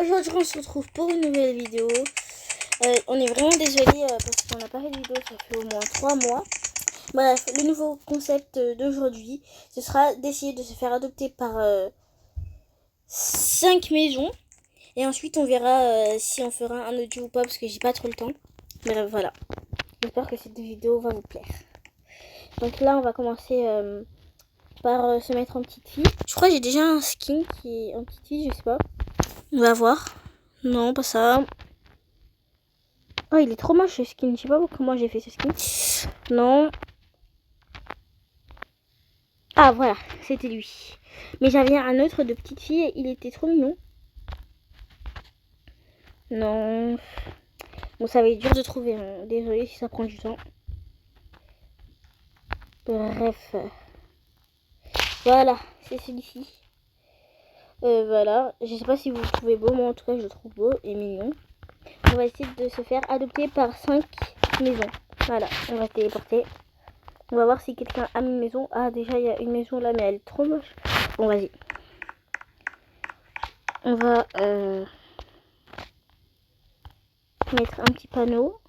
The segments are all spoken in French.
Aujourd'hui on se retrouve pour une nouvelle vidéo. On est vraiment désolé parce qu'on n'a pas fait de vidéo, ça fait au moins 3 mois. Bref, le nouveau concept d'aujourd'hui, ce sera d'essayer de se faire adopter par 5 maisons. Et ensuite on verra si on fera un audio ou pas parce que j'ai pas trop le temps. Bref, voilà. J'espère que cette vidéo va vous plaire. Donc là on va commencer par se mettre en petite fille. Je crois que j'ai déjà un skin qui est en petite fille, je sais pas. On va voir. Non, pas ça. Oh, il est trop moche ce skin. Je sais pas comment j'ai fait ce skin. Non. Ah, voilà. C'était lui. Mais j'avais un autre de petite fille et il était trop mignon. Non. Bon, ça va être dur de trouver. Hein. Désolée si ça prend du temps. Bref. Voilà. C'est celui-ci. Voilà. Je sais pas si vous le trouvez beau. Moi, en tout cas, je le trouve beau et mignon. On va essayer de se faire adopter par 5 maisons. Voilà. On va se téléporter. On va voir si quelqu'un a une maison. Ah, déjà, il y a une maison là, mais elle est trop moche. Bon, vas-y. On va mettre un petit panneau.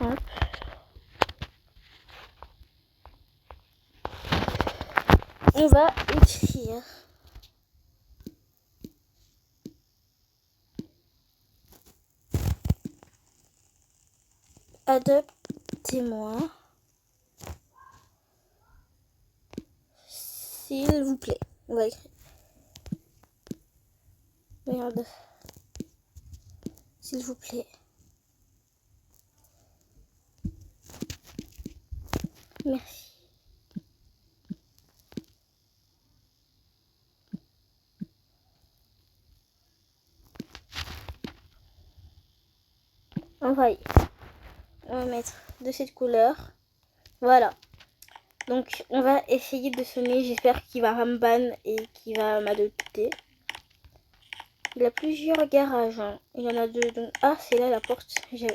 Hop. On va écrire. Adoptez-moi. S'il vous plaît. On va écrire. Merde. S'il vous plaît. Merci. On va mettre de cette couleur. Voilà. Donc, on va essayer de semer. J'espère qu'il va me ban et qu'il va m'adopter. Il y a plusieurs garages. Hein. Il y en a 2. Donc... Ah, c'est là la porte. Je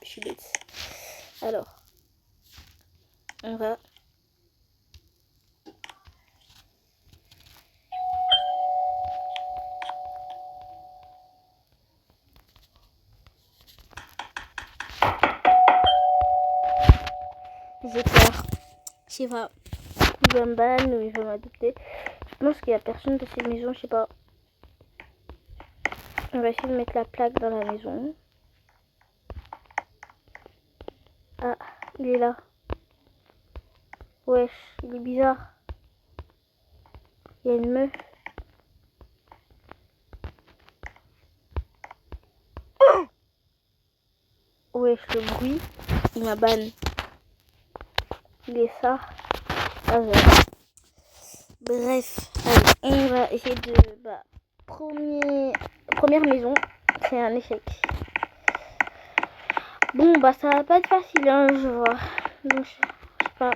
suis bête. Alors, on va... J'ai peur. Je sais pas. Il va me ban ou il va m'adopter. Je pense qu'il n'y a personne de cette maison. Je sais pas. On va essayer de mettre la plaque dans la maison. Ah, il est là. Wesh, il est bizarre. Il y a une meuf. Wesh, le bruit. Il m'a ban. Il est ça. Ah, ouais. Bref, allez, on va essayer de... Première maison, c'est un échec. Bon, ça va pas être facile, hein, je vois. Donc, je sais pas.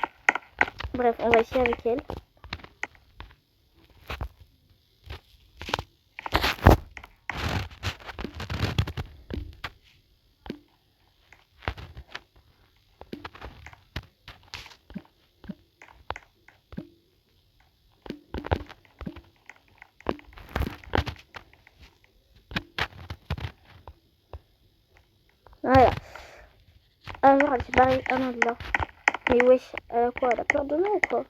Bref, on va essayer avec elle. Voilà. Alors, elle s'est barrée. Ah non, elle est là. Mais wesh, elle a quoi? Elle a peur de moi ou quoi?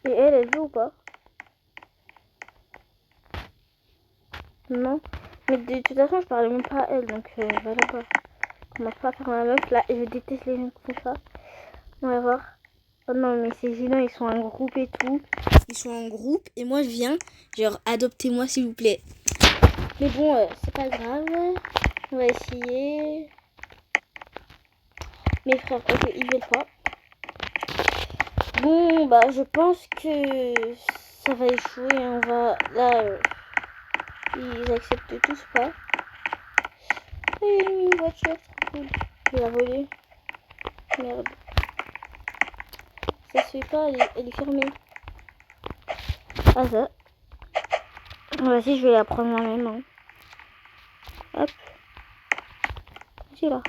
Et elle joue ou pas? Non. Mais de toute façon, je parlais même pas à elle, donc voilà quoi. On commence pas à faire ma meuf là. Et je déteste les gens qui font ça. On va voir. Oh non, mais c'est gênant, ils sont en groupe et tout. Ils sont en groupe et moi je viens, genre adoptez-moi s'il vous plaît. Mais bon, c'est pas grave. On va essayer. Mes frères, ok, ils veulent pas. Bon, je pense que ça va échouer. On va. Là, ils acceptent tous pas. Et une voiture, trop cool. Je vais la voler. Merde. Ça se fait pas, elle est fermée. Ah, ça. Vas-y, je vais la prendre moi-même. Hein. Hop. C'est là.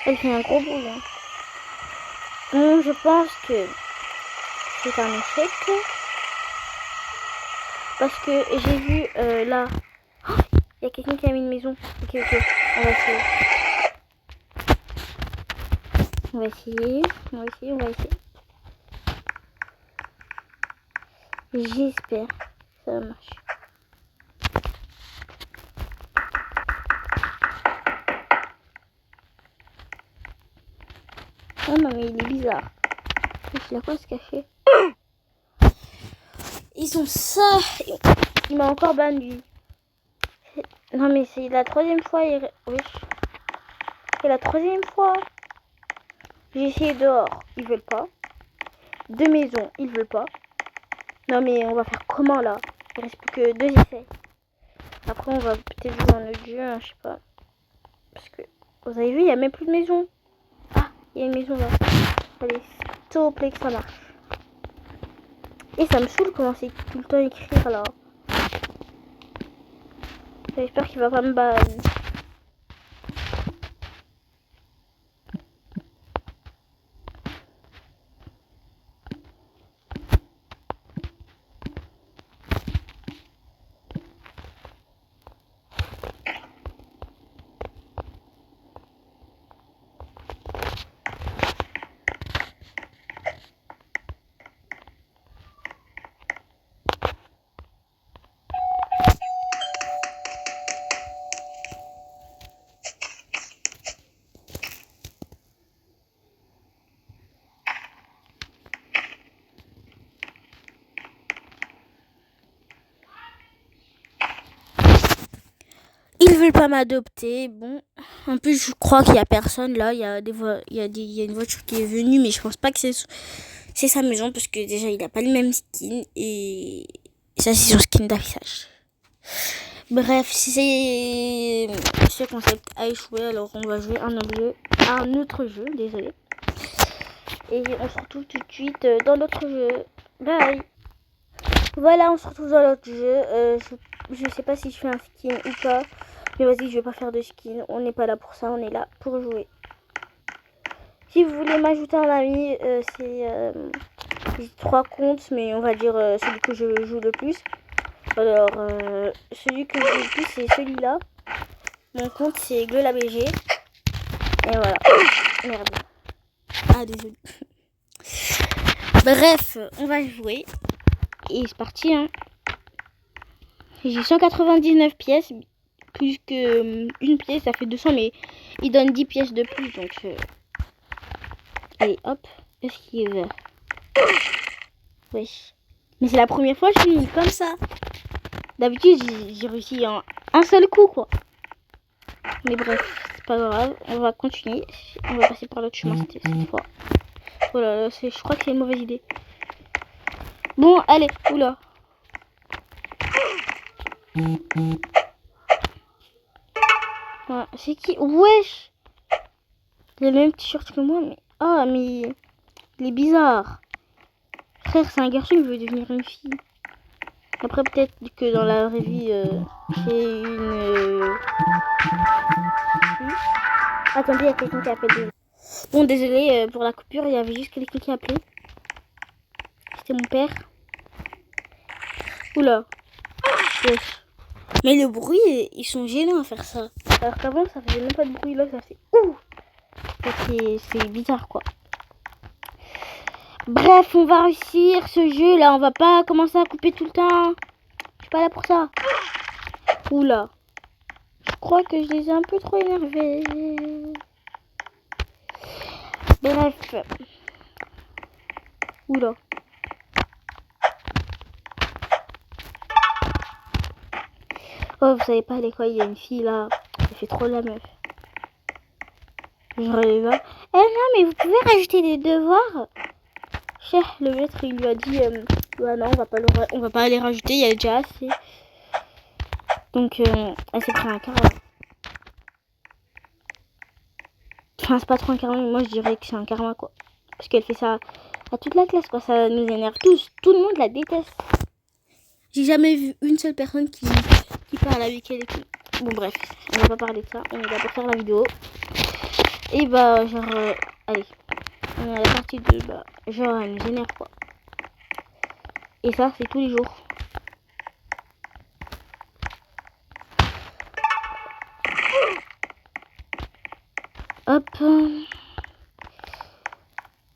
Elle fait un gros bruit. Hein. Bon, je pense que c'est un échec. Parce que j'ai vu là. Oh, il y a quelqu'un qui a mis une maison. Ok, on va essayer. On va essayer. J'espère que ça va marcher. Oh non, mais il est bizarre. Il a quoi se cacher? Ils ont ça. Il m'a encore banni. Non, mais c'est la troisième fois. Oui. C'est la troisième fois. J'ai essayé dehors. Ils veulent pas. De maison. Ils veulent pas. Non, mais on va faire comment là? Il reste plus que 2 essais. Après, on va peut-être jouer un autre jeu. Hein, je sais pas. Parce que vous avez vu, il n'y a même plus de maison. Ah, il y a une maison là. Allez, s'il vous plaît que ça marche. Et ça me saoule comment c'est tout le temps écrire là. J'espère qu'il va pas me ban. Ils veulent pas m'adopter. Bon, en plus, je crois qu'il y a personne là. Il y a une voiture qui est venue, mais je pense pas que c'est sa maison parce que déjà il a pas le même skin et ça c'est son skin d'affichage. Bref, ce concept a échoué, alors on va jouer un autre jeu, désolé. Et on se retrouve tout de suite dans l'autre jeu. Bye. Voilà, on se retrouve dans l'autre jeu. Je sais pas si je fais un skin ou pas. Mais vas-y, je vais pas faire de skin. On n'est pas là pour ça, on est là pour jouer. Si vous voulez m'ajouter un ami, j'ai 3 comptes, mais on va dire celui que je joue le plus. Alors, celui que je joue le plus, c'est celui-là. Mon compte, c'est GleLaBG. Et voilà. Merde. Ah, désolé. Bref, on va jouer. Et c'est parti, hein. J'ai 199 pièces. Plus que une pièce, ça fait 200, mais il donne 10 pièces de plus, donc... Allez, hop. Esquive. Oui. Mais c'est la première fois que je finis comme ça. D'habitude, j'ai réussi en un seul coup, quoi. Mais bref, c'est pas grave. On va continuer. On va passer par l'autre chemin cette fois. Oh là là, je crois que c'est une mauvaise idée. Bon, allez, oula. Ah, c'est qui? Wesh! Il a le même t-shirt que moi, mais... Ah, mais... Il est bizarre. Frère, c'est un garçon, il veut devenir une fille. Après, peut-être que dans la vraie vie, c'est une... Attendez, il y a quelqu'un qui appelle. Bon, désolé pour la coupure, il y avait juste quelqu'un qui appelait. C'était mon père. Oula. Wesh. Mais le bruit, ils sont gênants à faire ça. Alors qu'avant, ça faisait même pas de bruit. Là, ça fait ouh. C'est bizarre, quoi. Bref, on va réussir ce jeu. Là, on va pas commencer à couper tout le temps. Je suis pas là pour ça. Oula. Je crois que je les ai un peu trop énervés. Bref. Oula. Oh, vous savez pas, à l'école, il y a une fille là. Elle fait trop la meuf. Je relève là. Eh non, mais vous pouvez rajouter des devoirs. Cher, le maître, il lui a dit bah non, on va pas les rajouter, il y a déjà assez. Donc, elle s'est pris un karma. Enfin, c'est pas trop un karma, mais moi je dirais que c'est un karma, quoi. Parce qu'elle fait ça à toute la classe, quoi. Ça nous énerve tous. Tout le monde la déteste. J'ai jamais vu une seule personne qui parle avec elle et tout. Bon, bref, on va pas parler de ça. On est là pour faire la vidéo. Et bah genre allez, on est à la partie 2, bah genre elle nous énerve quoi. Et ça c'est tous les jours. Hop.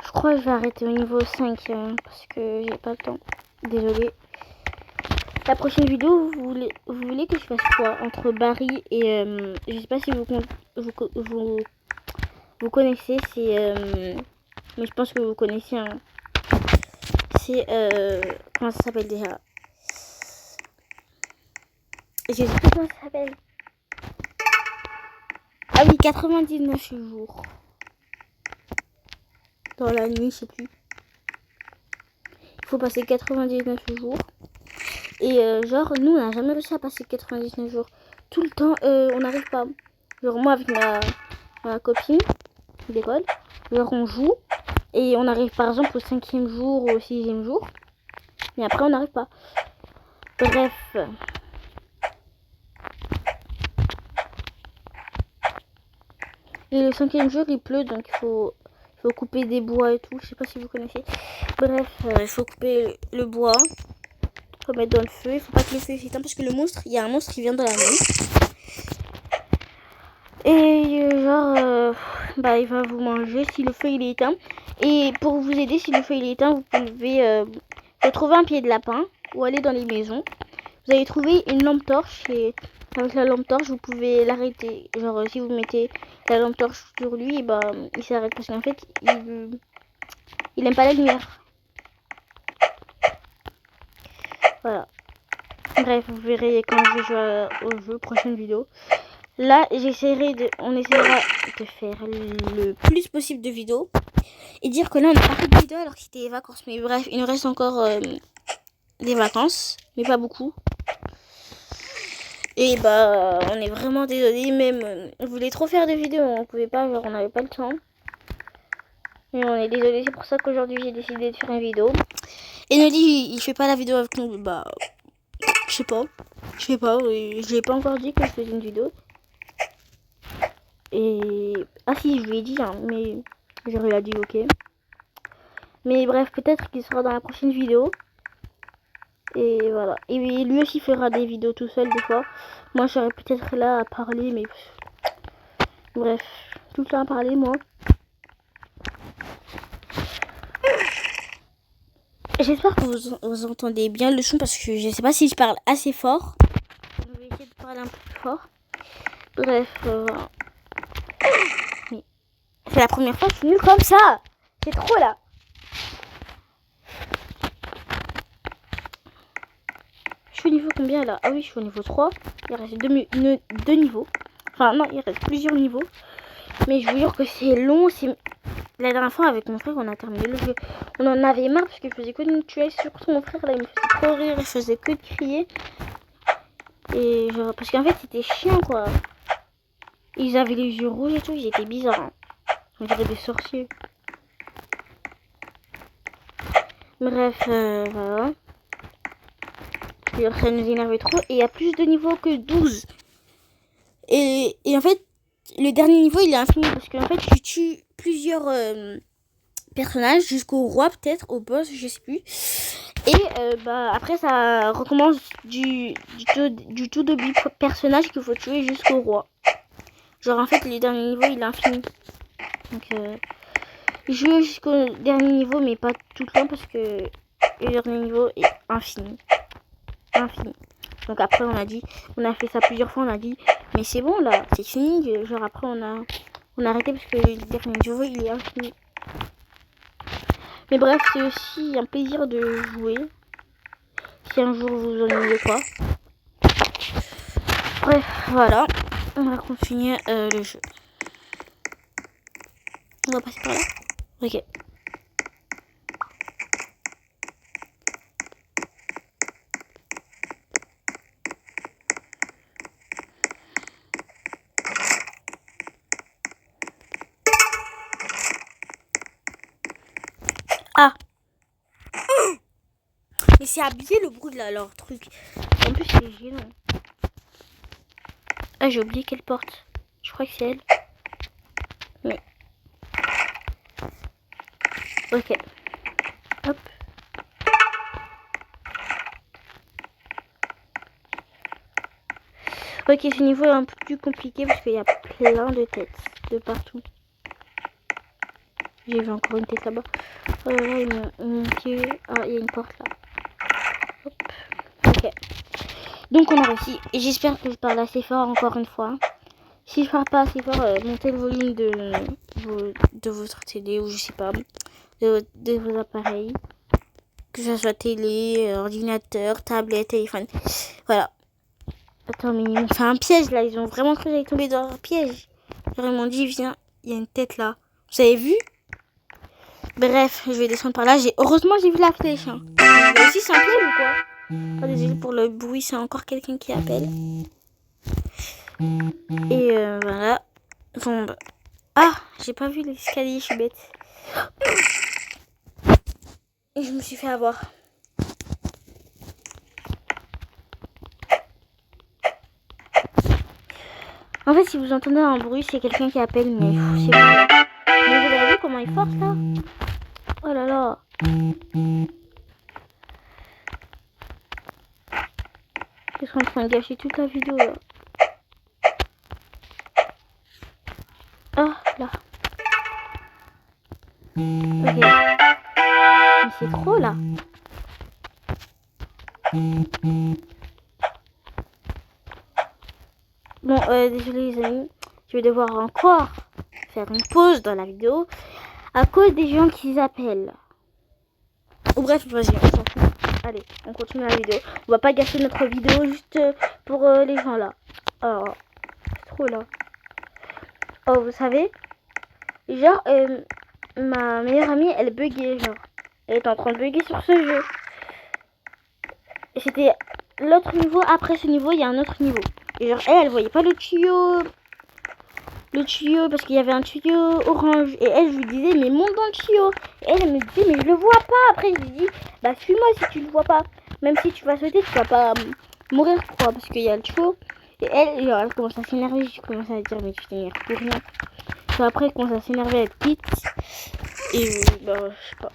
Je crois que je vais arrêter au niveau 5 parce que j'ai pas le temps. Désolée. La prochaine vidéo, vous voulez que je fasse quoi entre Barry et je sais pas si vous connaissez, c'est mais je pense que vous connaissez hein. C'est comment ça s'appelle déjà? Je sais pas comment ça s'appelle. Ah oui, 99 jours. Dans la nuit, je sais plus. Il faut passer 99 jours. Et genre, nous, on n'a jamais réussi à passer 99 jours. Tout le temps, on n'arrive pas. Genre, moi, avec ma copine d'école, genre, on joue. Et on arrive, par exemple, au 5e jour ou au 6e jour. Mais après, on n'arrive pas. Bref. Et le 5e jour, il pleut, donc il faut couper des bois et tout. Je sais pas si vous connaissez. Bref, il faut couper le bois. Il faut mettre dans le feu. Il faut pas que le feu s'éteigne parce que le monstre, il y a un monstre qui vient dans la nuit. Et genre, bah il va vous manger si le feu il est éteint. Et pour vous aider, si le feu il est éteint, vous pouvez trouver un pied de lapin ou aller dans les maisons. Vous allez trouver une lampe torche et avec la lampe torche, vous pouvez l'arrêter. Genre, si vous mettez la lampe torche sur lui, bah il s'arrête parce qu'en fait, il aime pas la lumière. Voilà. Bref, vous verrez quand je vais jouer au jeu, prochaine vidéo. Là, on essaiera de faire le plus possible de vidéos. Et dire que là, on n'a pas fait de vidéo alors que c'était les vacances. Mais bref, il nous reste encore des vacances. Mais pas beaucoup. Et bah, on est vraiment désolé. Même, on voulait trop faire de vidéos. On pouvait pas, genre, on n'avait pas le temps. Mais on est désolé. C'est pour ça qu'aujourd'hui, j'ai décidé de faire une vidéo. Et Noli, il fait pas la vidéo avec nous. Bah, je sais pas. Je l'ai pas encore dit que je faisais une vidéo. Et ah si, je lui ai dit hein, mais j'aurais a dit ok. Mais bref, peut-être qu'il sera dans la prochaine vidéo. Et voilà. Et lui aussi fera des vidéos tout seul des fois. Moi, je serai peut-être là à parler, mais bref, tout le temps à parler moi. J'espère que vous entendez bien le son parce que je sais pas si je parle assez fort. Je vais essayer de parler un peu plus fort. Bref, voilà. C'est la première fois que je suis nulle comme ça. C'est trop là. Je suis au niveau combien là? Ah oui, je suis au niveau 3. Il reste deux niveaux. Enfin non, il reste plusieurs niveaux. Mais je vous jure que c'est long. La dernière fois avec mon frère, on a terminé le jeu. On en avait marre parce qu'il faisait que de nous tuer. Surtout mon frère là, il me faisait trop rire. Il faisait que de crier. Et genre, parce qu'en fait c'était chiant quoi. Ils avaient les yeux rouges et tout. Ils étaient bizarres. Hein. On dirait des sorciers. Bref, voilà. Ça nous énervait trop. Et il y a plus de niveaux que 12. Et en fait, le dernier niveau, il est infini. Parce qu'en fait, tu tues plusieurs personnages. Jusqu'au roi, peut-être. Au boss, je sais plus. Et bah, après, ça recommence du tout début personnage qu'il faut tuer jusqu'au roi. Genre, en fait, le dernier niveau, il est infini. Donc, je joue jusqu'au dernier niveau, mais pas tout le temps. Parce que le dernier niveau est infini. Donc après on a fait ça plusieurs fois, on a dit mais c'est bon là, c'est fini. Genre après on a arrêté parce que le dernier niveau il est infini. Mais bref, c'est aussi un plaisir de jouer. Si un jour vous ennuyez quoi. Bref, voilà. On va continuer le jeu. On va passer par là. Ok. Ah. Mais c'est habillé le bruit de leur truc. En plus c'est gênant. Ah j'ai oublié quelle porte. Je crois que c'est elle. Mais... Ok. Hop. Ok, ce niveau est un peu plus compliqué parce qu'il y a plein de têtes de partout. J'ai vu encore une tête là-bas. Oh là là, il ah, il y a une porte là. Hop. Ok. Donc on a réussi. Et j'espère que je parle assez fort encore une fois. Si je parle pas assez fort, montez le volume de votre télé ou je sais pas, de vos appareils. Que ce soit télé, ordinateur, tablette, téléphone. Voilà. Attends, mais ils m'ont fait un piège là. Ils ont vraiment cru que j'allais tomber dans un piège. Ils m'ont dit, viens, il y a une tête là. Vous avez vu? Bref, je vais descendre par là. Heureusement, j'ai vu la flèche. Hein. Ici, c'est un piège ou quoi? Oh, désolé pour le bruit, c'est encore quelqu'un qui appelle. Et voilà. Bon, bah... Ah, j'ai pas vu l'escalier, je suis bête. Et je me suis fait avoir. En fait, si vous entendez un bruit, c'est quelqu'un qui appelle, mais c'est pas... Mais vous avez vu comment il force là? Oh là là. Ils sont en train de gâcher toute la vidéo là. Ah, là. Ok. Mais c'est trop là. Bon, désolé les amis. Je vais devoir encore faire une pause dans la vidéo à cause des gens qui appellent. Ou bref, vas-y, on s'en fout. Allez, on continue la vidéo. On va pas gâcher notre vidéo juste pour les gens là. Alors, c'est trop là. Oh, vous savez, genre, ma meilleure amie, elle buguait, genre. Elle était en train de bugger sur ce jeu. Et c'était l'autre niveau. Après ce niveau, il y a un autre niveau. Et genre, elle voyait pas le tuyau. Le tuyau, parce qu'il y avait un tuyau orange. Et elle, je lui disais, mais monte dans le tuyau. Et elle me disait, mais je le vois pas. Après, je lui dis, bah, suis-moi si tu le vois pas. Même si tu vas sauter, tu vas pas mourir, quoi. Parce qu'il y a le tuyau. Et elle, genre, elle commence à s'énerver. Je commence à dire, mais tu t'énerves pour rien. Puis après, elle commence à s'énerver, elle quitte. Et bah, je sais pas.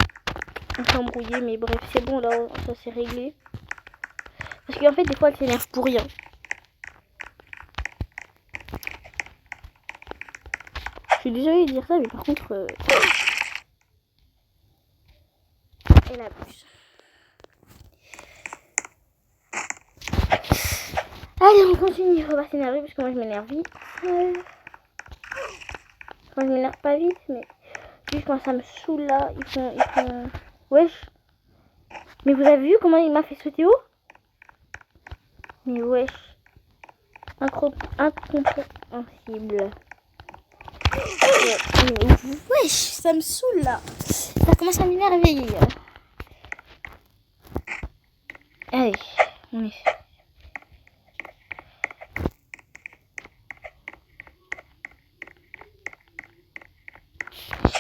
On s'est embrouillé, mais bref, c'est bon, là, ça s'est réglé. Parce qu'en fait, des fois, elle s'énerve pour rien. Je suis désolée de dire ça, mais par contre... elle abuse. Allez, on continue. Il faut pas s'énerver parce que moi, je m'énerve vite. Enfin, je m'énerve pas vite, mais... Juste quand ça me saoule, là, ils font... Wesh. Mais vous avez vu comment il m'a fait sauter haut? Mais wesh. Incompréhensible. Wesh, ça me saoule là. Ça commence à m'énerver. Allez, on est.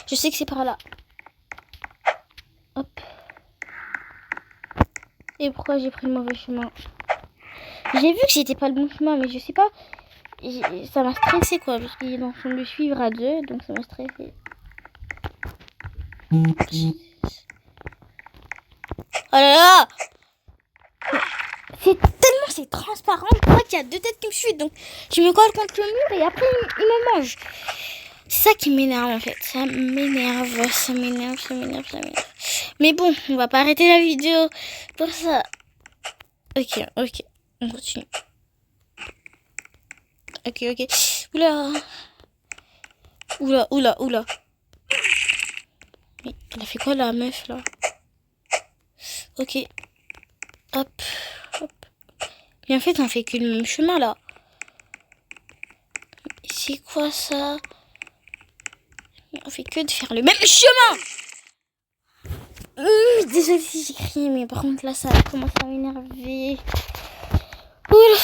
Je sais que c'est par là. Hop. Et pourquoi j'ai pris le mauvais chemin? J'ai vu que j'étais pas le bon chemin, mais je sais pas. Ça m'a stressé quoi, parce qu'il est en train de me suivre à deux, donc ça m'a stressé. Oh là là! C'est transparent, je crois qu'il y a deux têtes qui me suivent, donc je me colle contre le mur et après il me mange. C'est ça qui m'énerve en fait, ça m'énerve. Mais bon, on va pas arrêter la vidéo pour ça. Ok, on continue. Ok. Oula. Mais elle a fait quoi la meuf là? Ok. Hop. Mais en fait, on fait que le même chemin là. C'est quoi ça? On fait que de faire le même chemin. Désolée si j'ai crié, mais par contre là, ça commence à m'énerver. Oula.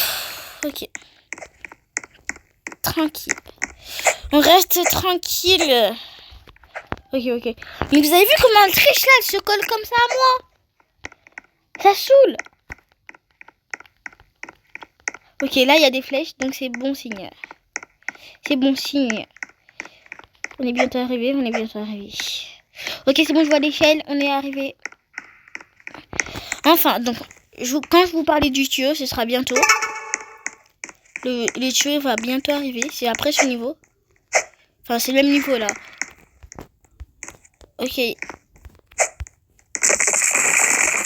Ok. Tranquille. On reste tranquille. Ok. Mais vous avez vu comment elle triche là? Elle se colle comme ça à moi. Ça saoule. Ok, là il y a des flèches, donc c'est bon signe. On est bientôt arrivé, on est bientôt arrivé. Ok, c'est bon, je vois l'échelle, on est arrivé. Enfin, donc, quand je vous parlais du tuyau, ce sera bientôt. Le tuyau va bientôt arriver, c'est après ce niveau. Enfin, c'est le même niveau là. Ok.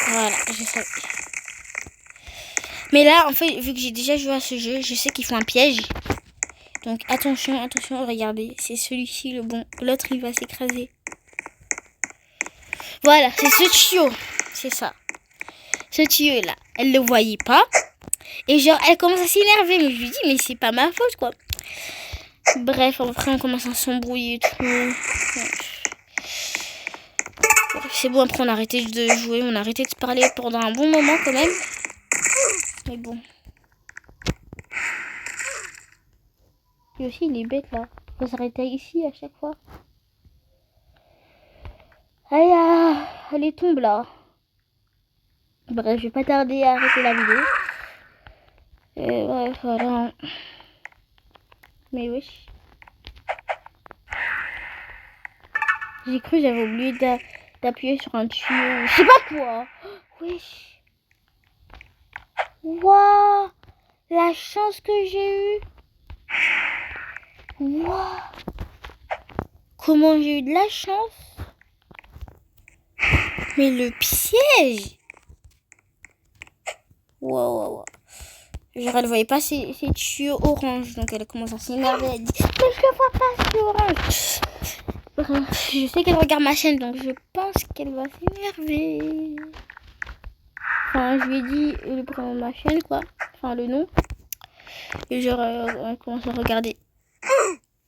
Voilà, je sais. Mais là, en fait, vu que j'ai déjà joué à ce jeu, je sais qu'il faut un piège. Donc attention, attention, regardez, c'est celui-ci le bon. L'autre, il va s'écraser. Voilà, c'est ce tuyau. C'est ça. Ce tuyau-là, elle le voyait pas. Et genre, elle commence à s'énerver. Mais je lui dis, mais c'est pas ma faute, quoi. Bref, après, on commence à s'embrouiller et tout. C'est bon, après, on a arrêté de jouer. On a arrêté de se parler pendant un bon moment, quand même. Mais bon. Lui aussi, il est bête, là. Il faut s'arrêter ici, à chaque fois. Allez, tombe, là. Bref, je vais pas tarder à arrêter la vidéo. Et ouais, voilà. Mais wesh. J'ai cru que j'avais oublié d'appuyer sur un tuyau. Je sais pas quoi. Wesh. Waouh. La chance que j'ai eue. Waouh. Comment j'ai eu de la chance. Mais le piège. Waouh. Genre, elle voyait pas ses tuyaux orange. Donc, elle commence à s'énerver. Elle dit, mais je le vois pas, c'est orange. Bref, je sais qu'elle regarde ma chaîne. Donc, je pense qu'elle va s'énerver. Enfin, je lui ai dit le prénom de ma chaîne, quoi. Enfin, le nom. Et genre, elle commence à regarder.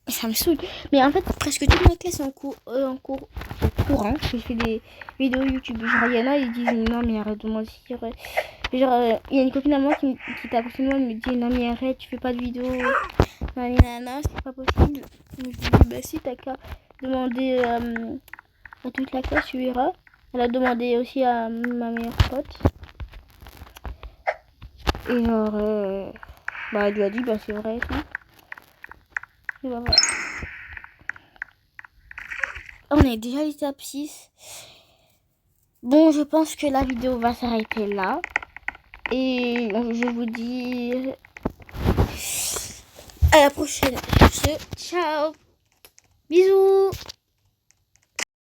Ça me saoule. Mais en fait, presque toute ma classe est en courant. Je fais des vidéos YouTube. Genre, il y en a, ils disent non, mais arrête de mentir. Genre, il y a une copine à moi qui est à côté de moi, elle me dit non, mais arrête, tu fais pas de vidéo. Nanana, c'est pas possible. Je lui dis, bah si, t'as qu'à demander à toute la classe, tu verras. Elle a demandé aussi à ma meilleure pote. Et genre, bah, elle lui a dit, bah c'est vrai et tout. Et bah voilà. On est déjà à l'étape 6. Bon, je pense que la vidéo va s'arrêter là. Et je vous dis à la prochaine. Ciao. Bisous.